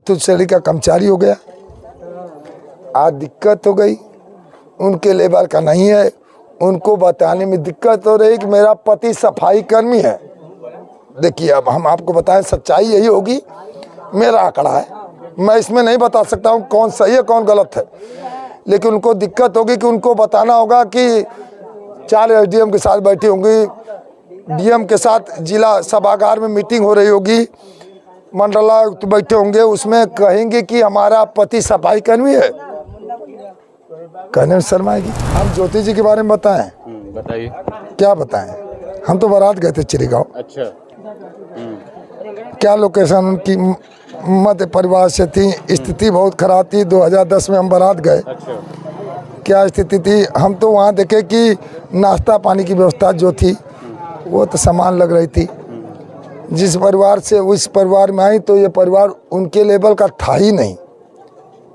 तुझसे का कर्मचारी हो गया, आज दिक्कत हो गई, उनके लेवल का नहीं है। उनको बताने में दिक्कत हो रही कि मेरा पति सफाई कर्मी है। देखिए, अब हम आपको बताएं, सच्चाई यही होगी, मेरा आंकड़ा है, मैं इसमें नहीं बता सकता हूँ कौन सही है कौन गलत है, लेकिन उनको दिक्कत होगी कि उनको बताना होगा कि 4 एसडीएम के साथ बैठी होंगी, डीएम के साथ जिला सभागार में मीटिंग हो रही होगी, मंडलायुक्त बैठे होंगे, उसमें कहेंगे कि हमारा पति सफाई कर्मी है, कहने में शर्माएगी। हम ज्योति जी के बारे में बताएं? बताइए। क्या बताएं, हम तो बारात गए थे चिड़गांव। अच्छा। क्या लोकेशन उनकी मध्य परिवार से थी, स्थिति बहुत खराब थी। 2010 में हम बारात गए। अच्छा। क्या स्थिति थी, हम तो वहाँ देखे कि नाश्ता पानी की व्यवस्था जो थी वो तो समान लग रही थी। जिस परिवार से उस परिवार में आई तो ये परिवार उनके लेवल का था ही नहीं,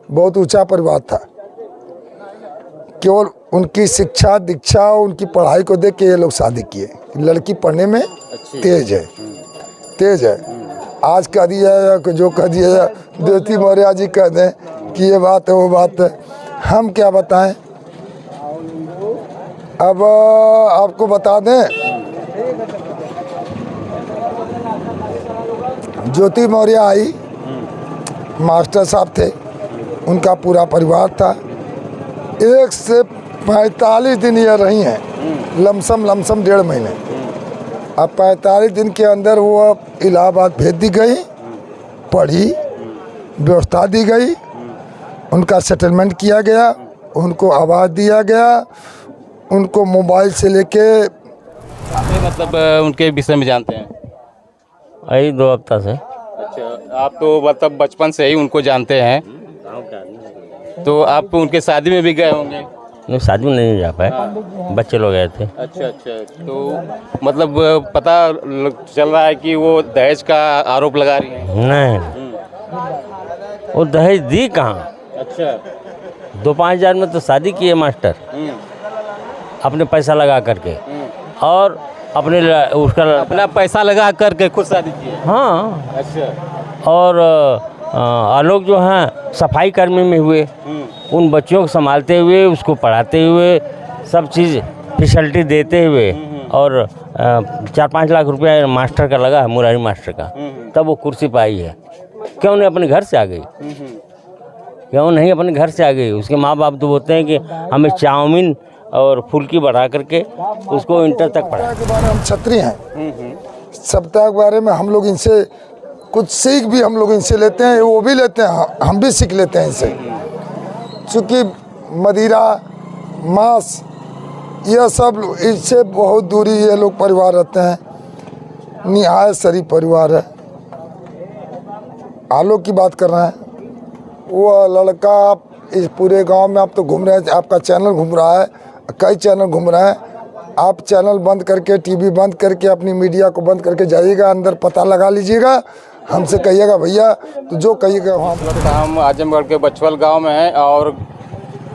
बहुत ऊंचा परिवार था। केवल उनकी शिक्षा दीक्षा उनकी पढ़ाई को देख के ये लोग शादी किए। लड़की पढ़ने में तेज है, तेज है। आज कह दिया या जो कह दिया या ज्योति मौर्य जी कह दें कि ये बात है वो बात है, हम क्या बताएं। अब आपको बता दें, ज्योति मौर्य आई, मास्टर साहब थे, उनका पूरा परिवार था। 1 से 45 दिन ये रही हैं, लमसम 1.5 महीने। अब 45 दिन के अंदर वो इलाहाबाद भेज दी गई, पढ़ी, व्यवस्था दी गई, उनका सेटलमेंट किया गया, उनको आवाज़ दिया गया, उनको मोबाइल से लेके। मतलब उनके विषय में जानते हैं? यही 2 हफ्ता से। अच्छा, आप तो मतलब बचपन से ही उनको जानते हैं, तो आप उनके शादी में भी गए होंगे? नहीं, शादी में नहीं जा पाए, बच्चे लोग गए थे। अच्छा अच्छा, तो मतलब पता चल रहा है कि वो दहेज का आरोप लगा रही है? नहीं, वो दहेज दी कहाँ। अच्छा। 2-5 हज़ार में तो शादी की है मास्टर, अपने पैसा लगा करके, और अपना पैसा लगा करके खुद शादी की है। हाँ। अच्छा। और आलोक जो हैं सफाई कर्मी में हुए, उन बच्चों को संभालते हुए, उसको पढ़ाते हुए, सब चीज़ फैसिलिटी देते हुए, और 4-5 लाख रुपया मास्टर का लगा है, मुरारी मास्टर का, तब वो कुर्सी पाई है। क्यों नहीं अपने घर से आ गई, क्यों नहीं अपने घर से आ गई। उसके माँ बाप तो बोलते हैं कि हमें चाउमीन और फुल्की बढ़ा करके उसको इंटर तक पढ़ा। के बारे में हम छत्री हैं, सप्ताह के बारे में हम लोग इनसे कुछ सीख भी हम लोग इनसे लेते हैं, वो भी लेते हैं, हम भी सीख लेते हैं इनसे। चूँकि मदिरा मांस यह सब इससे बहुत दूरी ये लोग परिवार रहते हैं, निहायत शरीफ परिवार है। आलोक की बात कर रहे हैं, वो लड़का इस पूरे गांव में आप तो घूम रहे हैं, आपका चैनल घूम रहा है, कई चैनल घूम रहे हैं। आप चैनल बंद करके, टीवी बंद करके, अपनी मीडिया को बंद करके जाइएगा, अंदर पता लगा लीजिएगा, हमसे कहिएगा भैया, तो जो कहिएगा वहाँ। हम आजमगढ़ के बछवल गांव में हैं, और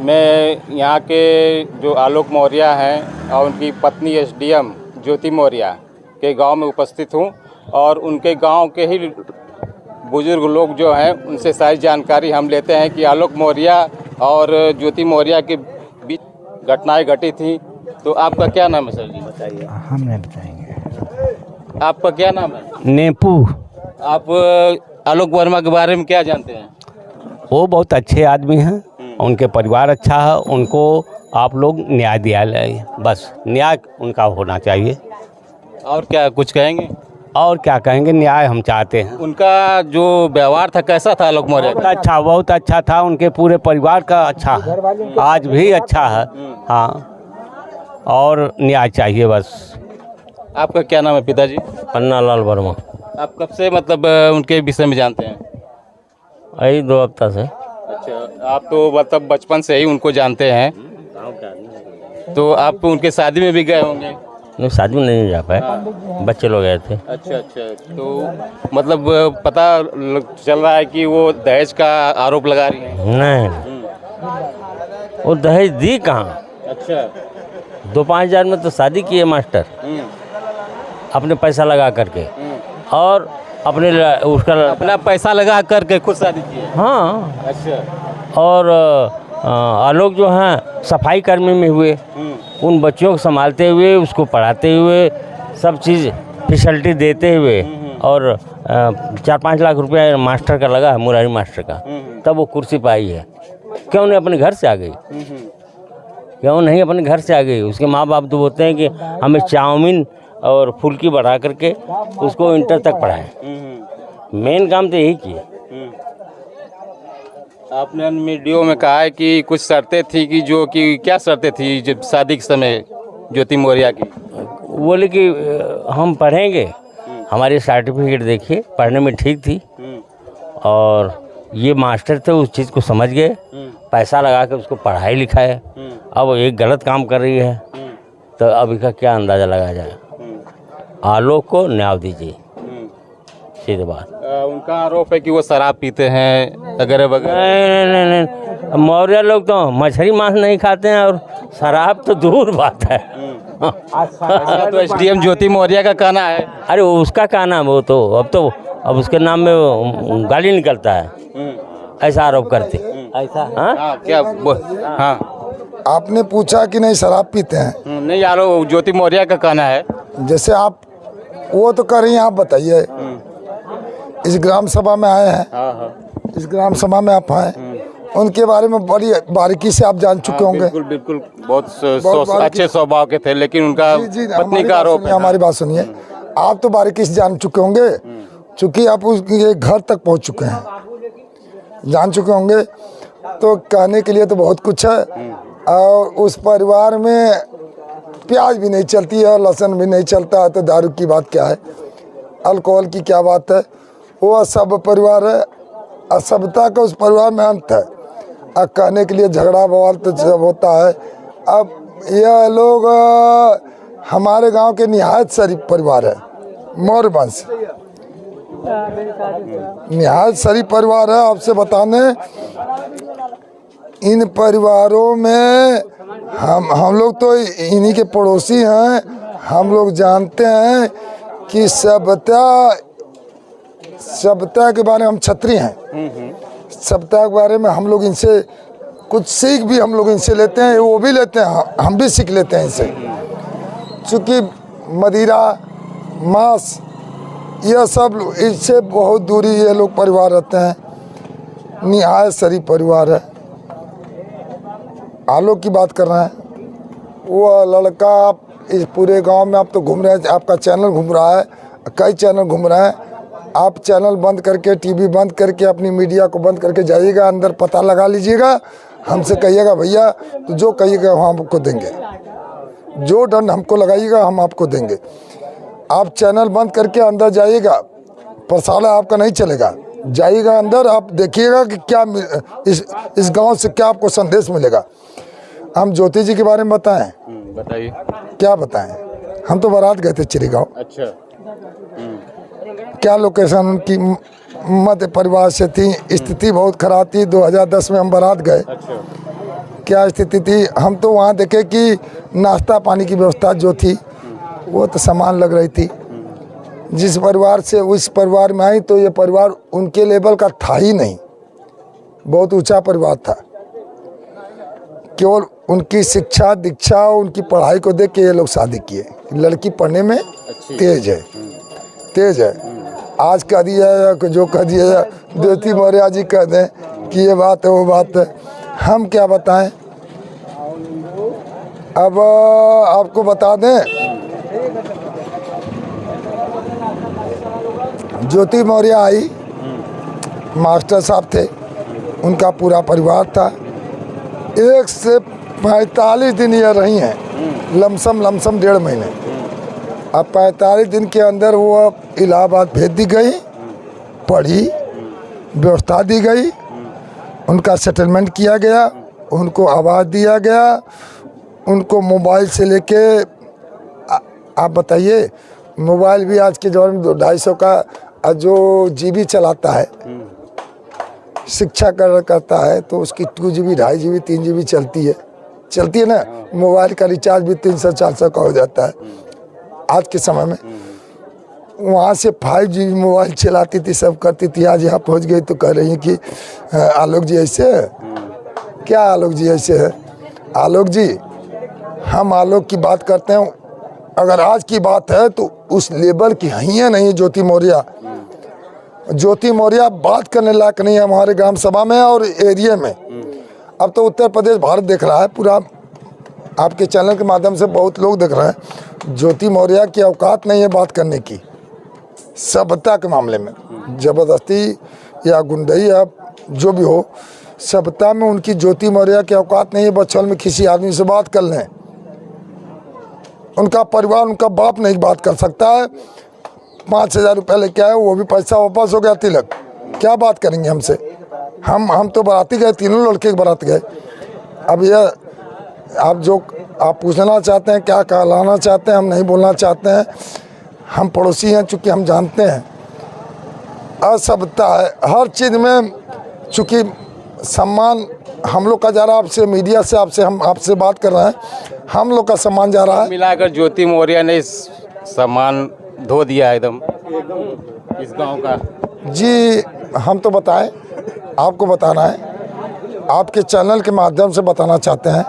मैं यहाँ के जो आलोक मौर्य हैं और उनकी पत्नी एसडीएम ज्योति मौर्य के गांव में उपस्थित हूँ, और उनके गांव के ही बुजुर्ग लोग जो हैं उनसे सारी जानकारी हम लेते हैं कि आलोक मौर्य और ज्योति मौर्य के बीच घटनाएं घटी थी। तो आपका क्या नाम है सर जी, बताइए। हम नहीं बताएंगे। आपका क्या नाम है? नेपू। आप आलोक वर्मा के बारे में क्या जानते हैं? वो बहुत अच्छे आदमी हैं, उनके परिवार अच्छा है, उनको आप लोग न्याय दिया, बस न्याय उनका होना चाहिए। और क्या कुछ कहेंगे? और क्या कहेंगे, न्याय हम चाहते हैं। उनका जो व्यवहार था कैसा था आलोक मौर्य का? अच्छा, बहुत अच्छा था, उनके पूरे परिवार का अच्छा है, आज भी अच्छा है। हाँ, और न्याय चाहिए बस। आपका क्या नाम है पिताजी? पन्ना लाल वर्मा। आप कब से मतलब उनके विषय में जानते हैं? यही 2 हफ्ता से। अच्छा, आप तो मतलब बचपन से ही उनको जानते हैं, तो आप उनके शादी में भी गए होंगे? नहीं, शादी में नहीं जा पाए, बच्चे लोग गए थे। अच्छा अच्छा, तो मतलब पता चल रहा है कि वो दहेज का आरोप लगा रही है? नहीं, वो दहेज दी कहाँ। अच्छा। 2-5 हज़ार में तो शादी की है मास्टर, अपने पैसा लगा करके, और उसका अपना पैसा लगा करके खुद शादी की है? हाँ। अच्छा। और आलोक जो हैं सफाई कर्मी में हुए, उन बच्चों को संभालते हुए, उसको पढ़ाते हुए, सब चीज़ फैसिलिटी देते हुए, और 4-5 लाख रुपया मास्टर का लगा है, मुरारी मास्टर का, तब वो कुर्सी पाई है। क्यों नहीं अपने घर से आ गई? क्यों नहीं अपने घर से आ गई? उसके माँ बाप तो बोलते हैं कि हमें चाउमीन और फुल्की बढ़ा करके उसको इंटर तक पढ़ाएं। मेन काम तो यही किया। आपने वीडियो में कहा है कि कुछ शर्तें थी कि जो कि क्या शर्तें थी जब शादी के समय ज्योति मौर्य की? बोले कि हम पढ़ेंगे, हमारी सर्टिफिकेट देखिए, पढ़ने में ठीक थी, और ये मास्टर थे उस चीज़ को समझ गए, पैसा लगा के उसको पढ़ाई लिखाए। अब एक गलत काम कर रही है, तो अभी का क्या अंदाज़ा लगाया जाए? आलोक को न्याय दीजिए, सीधी बात। उनका आरोप है कि वो शराब पीते हैं वगैरह वगैरह। नहीं, मौर्य लोग तो मछली मांस नहीं खाते हैं, और शराब तो दूर बात है। ऐसा तो एसडीएम ज्योति मौर्य का कहना है। अरे उसका क्या नाम, वो तो अब उसके नाम में गाली निकलता है, ऐसा आरोप करते ऐसा। हाँ क्या हाँ, आपने पूछा कि नहीं शराब पीते हैं? नहीं यारो, ज्योति मौर्य का कहना है। जैसे आप वो तो कर रही हैं, आप बताइए। इस ग्राम सभा में आए हैं, इस ग्राम सभा में आप आए, उनके बारे में बड़ी बारीकी से आप जान चुके होंगे। बिल्कुल बिल्कुल, बहुत अच्छे स्वभाव के थे, लेकिन उनका पत्नी का आरोप है। हमारी बात सुनिए, आप तो बारीकी से जान चुके होंगे, चूंकि आप उसके घर तक पहुंच चुके हैं, जान चुके होंगे, तो कहने के लिए तो बहुत कुछ है। और उस परिवार में प्याज भी नहीं चलती है, लहसुन भी नहीं चलता है, तो दारू की बात क्या है, अल्कोहल की क्या बात है? वो असभ्य परिवार है, असभ्यता का उस परिवार में अंत है। अब कहने के लिए झगड़ा बवाल तो जब होता है। अब यह लोग हमारे गांव के निहायत शरीफ परिवार है, मौर्य वंश, निहायत शरीफ परिवार है। आपसे बताने, इन परिवारों में हम लोग तो इन्हीं के पड़ोसी हैं। हम लोग जानते हैं कि सभ्यता के बारे में, हम क्षत्रिय हैं, सभ्यता के बारे में हम लोग इनसे कुछ सीख भी हम लोग इनसे लेते हैं, वो भी लेते हैं, हम भी सीख लेते हैं इनसे। चूँकि मदिरा, मांस, यह सब इससे बहुत दूरी ये लोग परिवार रहते हैं। निहायत शरीफ परिवार है। आलोक की बात कर रहे हैं, वो लड़का इस पूरे गांव में आप तो घूम रहे हैं, आपका चैनल घूम रहा है, कई चैनल घूम रहे हैं। आप चैनल बंद करके, टीवी बंद करके, अपनी मीडिया को बंद करके जाइएगा, अंदर पता लगा लीजिएगा, हमसे कहिएगा भैया तो जो कहिएगा हम आपको देंगे, जो दंड हमको लगाइएगा हम आपको देंगे। आप चैनल बंद करके अंदर जाइएगा, प्रसाला आपका नहीं चलेगा, जाइएगा अंदर, आप देखिएगा कि क्या इस गांव से क्या आपको संदेश मिलेगा। हम ज्योति जी के बारे में बताएं? बताइए। क्या बताएं? हम तो बारात गए थे चिड़ीगांव। अच्छा। क्या लोकेशन उनकी मध्य परिवार से थी, स्थिति बहुत खराब थी। 2010 में हम बारात गए। अच्छा। क्या स्थिति थी, हम तो वहाँ देखे कि नाश्ता पानी की व्यवस्था जो थी वो तो सामान लग रही थी। जिस परिवार से उस परिवार में आई, तो ये परिवार उनके लेवल का था ही नहीं, बहुत ऊंचा परिवार था। केवल उनकी शिक्षा दीक्षा, उनकी पढ़ाई को देख के ये लोग शादी किए। लड़की पढ़ने में तेज है, तेज है। आज कह दिया या जो कह दिया ज्योति मौर्य जी कह दें कि ये बात है वो बात है, हम क्या बताएं। अब आपको बता दें, ज्योति मौर्य आई, मास्टर साहब थे, उनका पूरा परिवार था। 1 से 45 दिन ये रही हैं, लमसम 1.5 महीने। अब 45 दिन के अंदर वो इलाहाबाद भेज दी गई, पढ़ी, व्यवस्था दी गई, उनका सेटलमेंट किया गया, उनको आवाज़ दिया गया, उनको मोबाइल से लेके आप बताइए, मोबाइल भी आज के दौर में 250 का जो GB चलाता है, शिक्षा करता है, तो उसकी 2 GB 2.5 GB 3 GB चलती है ना। मोबाइल का रिचार्ज भी 300-400 का हो जाता है आज के समय में। वहाँ से 5G मोबाइल चलाती थी, सब करती थी, आज यहाँ पहुँच गई तो कह रही है कि आलोक जी ऐसे है। क्या आलोक जी ऐसे है? आलोक जी, हम आलोक की बात करते हैं, अगर आज की बात है तो उस लेवल की है नहीं ज्योति मौर्य। ज्योति मौर्य बात करने लायक नहीं है हमारे ग्राम सभा में और एरिया में। अब तो उत्तर प्रदेश भारत देख रहा है, पूरा आपके चैनल के माध्यम से बहुत लोग देख रहे हैं। ज्योति मौर्य की औकात नहीं है बात करने की सभ्यता के मामले में। ज़बरदस्ती या गुंडई या जो भी हो, सभ्यता में उनकी ज्योति मौर्य की औकात नहीं है। बचपन में किसी आदमी से बात कर लें, उनका परिवार, उनका बाप नहीं बात कर सकता है। 5,000 रुपये लेके आए, वो भी पैसा वापस हो गया, तिलक। क्या बात करेंगे हमसे? हम तो बाराती गए, तीनों लड़के बारात गए। अब यह आप पूछना चाहते हैं, क्या कहलाना चाहते हैं, हम नहीं बोलना चाहते हैं। हम पड़ोसी हैं, चूँकि हम जानते हैं असभ्यता है हर चीज़ में। चूँकि सम्मान हम लोग का जा रहा है आपसे, मीडिया से हम आपसे बात कर रहे हैं, हम लोग का सम्मान जा रहा है। मिलाकर ज्योति मौर्य ने सम्मान धो दिया एकदम इस गांव का। जी, हम तो बताएं, आपको बताना है, आपके चैनल के माध्यम से बताना चाहते हैं।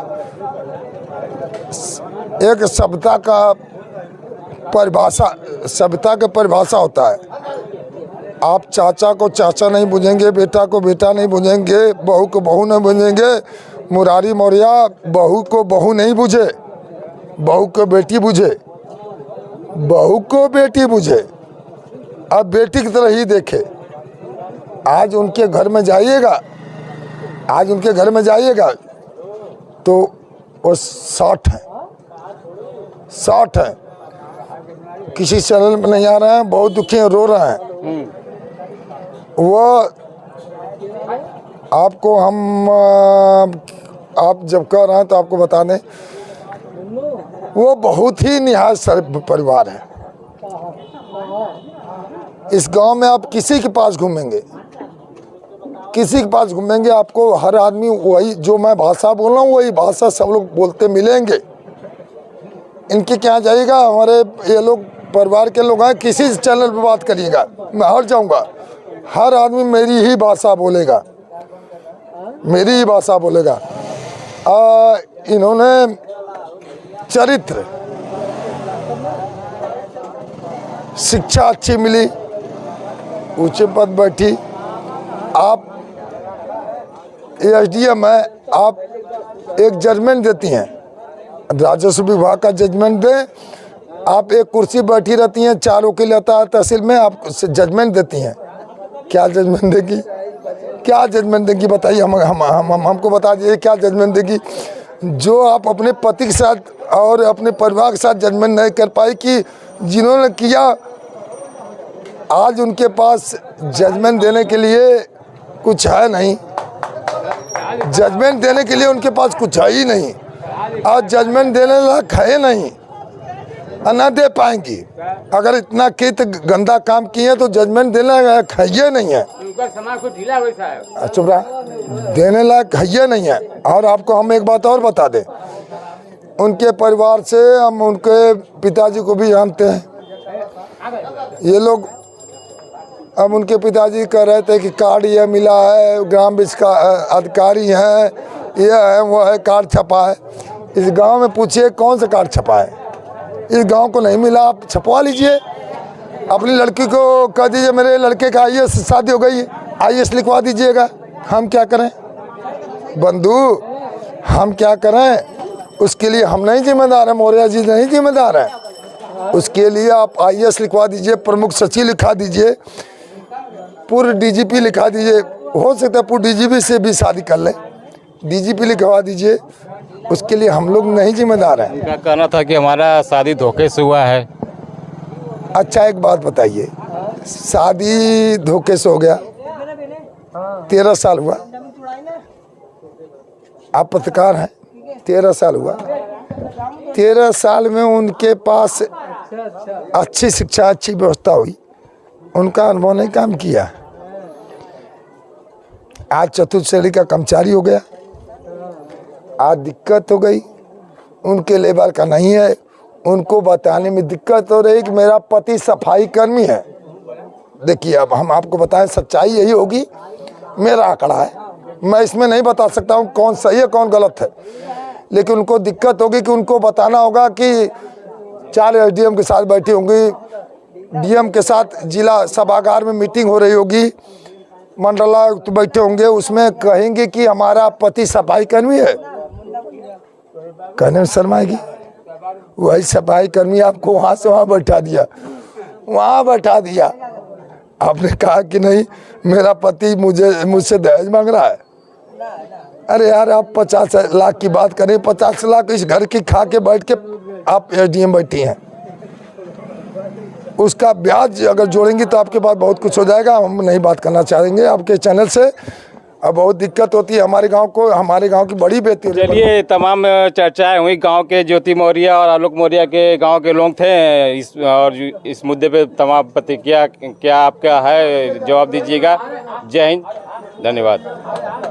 एक सभ्यता का परिभाषा होता है। आप चाचा को चाचा नहीं बुझेंगे, बेटा को बेटा नहीं बुझेंगे, बहू को बहू नहीं बुझेंगे। मुरारी मौर्य बहू को बहू नहीं बुझे, बहू को बेटी बुझे, बहू को बेटी बुझे। अब बेटी की तरह ही देखे। आज उनके घर में जाइएगा, तो वो 60 है। किसी चैनल में नहीं आ रहे हैं, बहुत दुखी हैं, रो रहे हैं। वो आपको आप जब कह रहे हैं तो आपको बता दें, वो बहुत ही निहायत शरीफ परिवार है। इस गांव में आप किसी के पास घूमेंगे, आपको हर आदमी वही, जो मैं भाषा बोल रहा हूँ वही भाषा सब लोग बोलते मिलेंगे। इनके क्या जाइएगा, हमारे ये लोग परिवार के लोग हैं, किसी चैनल पे बात करिएगा, मैं हट जाऊंगा। हर आदमी मेरी ही भाषा बोलेगा। इन्होंने चरित्र, शिक्षा अच्छी मिली, ऊंचे पद बैठी। आप एसडीएम है, आप एक जजमेंट देती हैं, राजस्व विभाग का जजमेंट दे। आप एक कुर्सी बैठी रहती हैं, 4 वकील आता है तहसील में, आप जजमेंट देती हैं। क्या जजमेंट देगी बताइए? हमको बता दीजिए, क्या जजमेंट देगी? जो आप अपने पति के साथ और अपने परिवार के साथ जजमेंट नहीं कर पाई, कि जिन्होंने किया, आज उनके पास जजमेंट देने के लिए कुछ है नहीं। जजमेंट देने के लिए उनके पास कुछ है ही नहीं। आज जजमेंट देने लायक है नहीं, ना दे पाएंगी। अगर इतना कित गंदा काम किए तो जजमेंट देने लायक है नहीं है। चुप रहा, देने लायक है नहीं है। और आपको हम एक बात और बता दें, उनके परिवार से हम उनके पिताजी को भी जानते हैं। ये लोग, अब उनके पिताजी कह रहे थे कि कार्ड ये मिला है, ग्राम विकास का अधिकारी हैं, ये है वो है, कार्ड छपा है। इस गांव में पूछिए कौन सा कार्ड छपा है? इस गांव को नहीं मिला, आप छपवा लीजिए। अपनी लड़की को कह दीजिए मेरे लड़के का IAS शादी हो गई, IAS लिखवा दीजिएगा। हम क्या करें बंधु, हम क्या करें? उसके लिए हम नहीं जिम्मेदार हैं, मौर्य जी नहीं जिम्मेदार हैं। उसके लिए आप IAS लिखवा दीजिए, प्रमुख सचिव लिखा दीजिए, पूर्व DGP लिखा दीजिए। हो सकता है पूर्व DGP से भी शादी कर लें, DGP लिखवा दीजिए। उसके लिए हम लोग नहीं जिम्मेदार हैं। उनका कहना था कि हमारा शादी धोखे से हुआ है। अच्छा, एक बात बताइए, शादी धोखे से हो गया, 13 साल हुआ, आप पत्रकार हैं, 13 साल हुआ। 13 साल में उनके पास अच्छी शिक्षा, अच्छी व्यवस्था हुई, उनका अनुभव नहीं काम किया। आज चतुर्थ श्रेणी का कर्मचारी हो गया, आज दिक्कत हो गई, उनके लेवल का नहीं है। उनको बताने में दिक्कत हो रही कि मेरा पति सफाई कर्मी है। देखिए अब हम आपको बताएं, सच्चाई यही होगी, मेरा आंकड़ा है, मैं इसमें नहीं बता सकता हूँ कौन सही है कौन गलत है, लेकिन उनको दिक्कत होगी कि उनको बताना होगा कि 4 एसडीएम के साथ बैठी होंगी, डीएम के साथ जिला सभागार में मीटिंग हो रही होगी, मंडलायुक्त बैठे होंगे, उसमें कहेंगे कि हमारा पति सफाई कर्मी है, कहने में शर्म आएगी। वही सफाई कर्मी आपको वहाँ से वहाँ बैठा दिया, आपने कहा कि नहीं मेरा पति मुझसे दहेज मांग रहा है। अरे यार आप 50 लाख की बात करें, 50 लाख इस घर की खा के बैठ के आप एसडीएम बैठी हैं, उसका ब्याज अगर जोड़ेंगी तो आपके पास बहुत कुछ हो जाएगा। हम नहीं बात करना चाहेंगे आपके चैनल से। अब बहुत दिक्कत होती है हमारे गांव को, हमारे गांव की बड़ी बेटी। चलिए तमाम चर्चाएं हुई, गांव के ज्योति मौर्य और आलोक मौर्य के गांव के लोग थे इस मुद्दे पे तमाम प्रतिक्रिया क्या आपका है, जवाब दीजिएगा। जय हिंद, धन्यवाद।